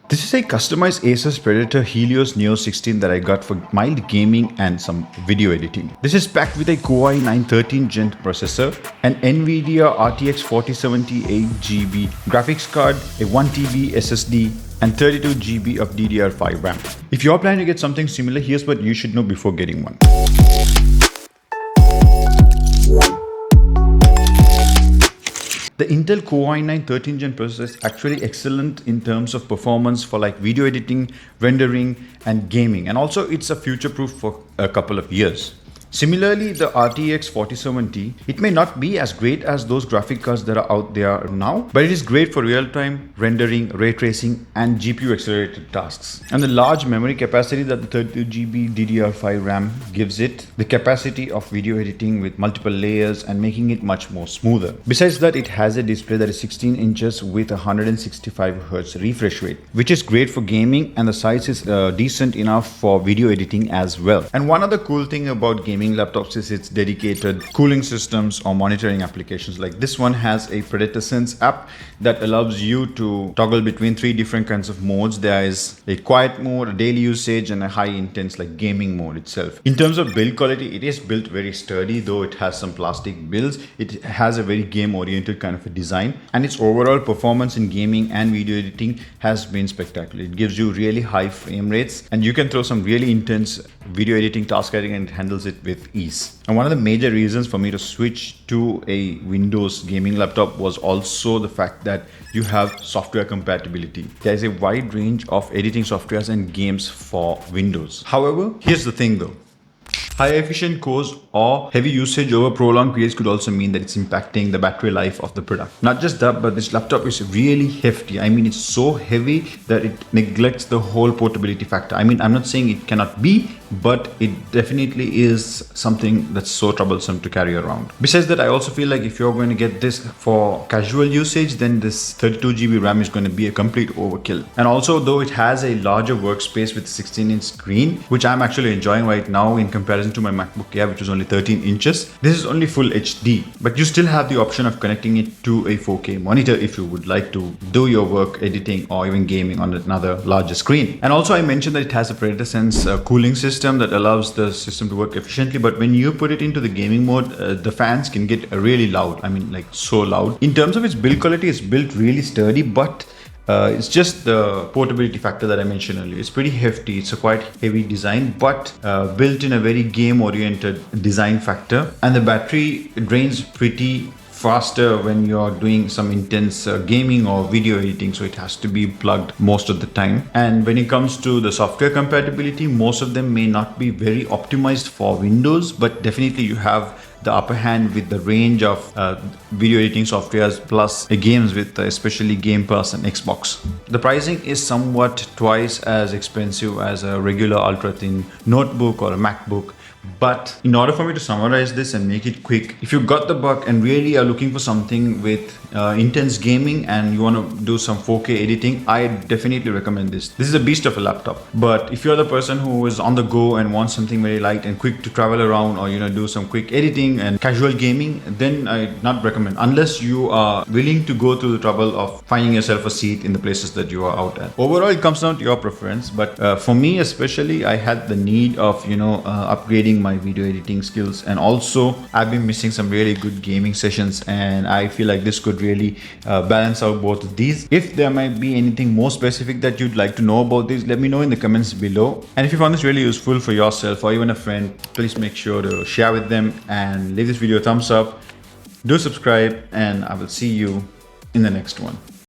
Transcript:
This is a customized Acer Predator Helios Neo 16 that I got for mild gaming and some video editing. This is packed with a Core i9 13th Gen processor, an NVIDIA RTX 4070 8GB graphics card, a 1TB SSD, and 32GB of DDR5 RAM. If you're planning to get something similar, here's what you should know before getting one. The Intel Core i9 13th Gen processor is actually excellent in terms of performance for like video editing, rendering, and gaming. And also it's a future-proof for a couple of years. Similarly, the RTX 4070, it may not be as great as those graphic cards that are out there now, but it is great for real-time rendering, ray tracing, and GPU accelerated tasks. And the large memory capacity that the 32GB DDR5 RAM gives it, the capacity of video editing with multiple layers and making it much more smoother. Besides that, it has a display that is 16 inches with 165Hz refresh rate, which is great for gaming, and the size is decent enough for video editing as well. And one other cool thing about gaming laptops is its dedicated cooling systems or monitoring applications. Like this one has a Predator Sense app that allows you to toggle between 3 different kinds of modes. There is a quiet mode, a daily usage, and a high intense like gaming mode itself. In terms of build quality, it is built very sturdy, though it has some plastic builds. It has a very game oriented kind of a design, and its overall performance in gaming and video editing has been spectacular. It gives you really high frame rates, and you can throw some really intense video editing task editing, and it handles it with ease. And one of the major reasons for me to switch to a Windows gaming laptop was also the fact that you have software compatibility. There is a wide range of editing softwares and games for Windows. However, here's the thing though. High efficient cores or heavy usage over prolonged periods could also mean that it's impacting the battery life of the product. Not just that, but this laptop is really hefty. I mean, it's so heavy that it neglects the whole portability factor. I mean, I'm not saying it cannot be, but it definitely is something that's so troublesome to carry around. Besides that, I also feel like if you're going to get this for casual usage, then this 32GB RAM is going to be a complete overkill. And also, though it has a larger workspace with 16-inch screen, which I'm actually enjoying right now in comparison to my MacBook Air, which is only 13 inches. This is only full HD, but you still have the option of connecting it to a 4K monitor if you would like to do your work editing or even gaming on another larger screen. And also I mentioned that it has a Predator Sense cooling system that allows the system to work efficiently, but when you put it into the gaming mode, the fans can get really loud. I mean, like so loud. In terms of its build quality, it's built really sturdy, but it's just the portability factor that I mentioned earlier. It's pretty hefty. It's a quite heavy design, but built in a very game-oriented design factor. And the battery drains pretty faster when you're doing some intense gaming or video editing, so it has to be plugged most of the time. And when it comes to the software compatibility, most of them may not be very optimized for Windows, but definitely you have the upper hand with the range of video editing softwares plus games with especially Game Pass and Xbox. The pricing is somewhat twice as expensive as a regular ultra thin notebook or a MacBook. But in order for me to summarize this and make it quick, if you got the bug and really are looking for something with intense gaming and you want to do some 4K editing, I definitely recommend this. This is a beast of a laptop. But if you're the person who is on the go and wants something very light and quick to travel around, or do some quick editing and casual gaming, then I not recommend, unless you are willing to go through the trouble of finding yourself a seat in the places that you are out at. Overall, it comes down to your preference, but for me especially, I had the need of upgrading my video editing skills, and also I've been missing some really good gaming sessions, and I feel like this could really balance out both of these. If there might be anything more specific that you'd like to know about this, let me know in the comments below. And if you found this really useful for yourself or even a friend, please make sure to share with them and leave this video a thumbs up. Do subscribe, and I will see you in the next one.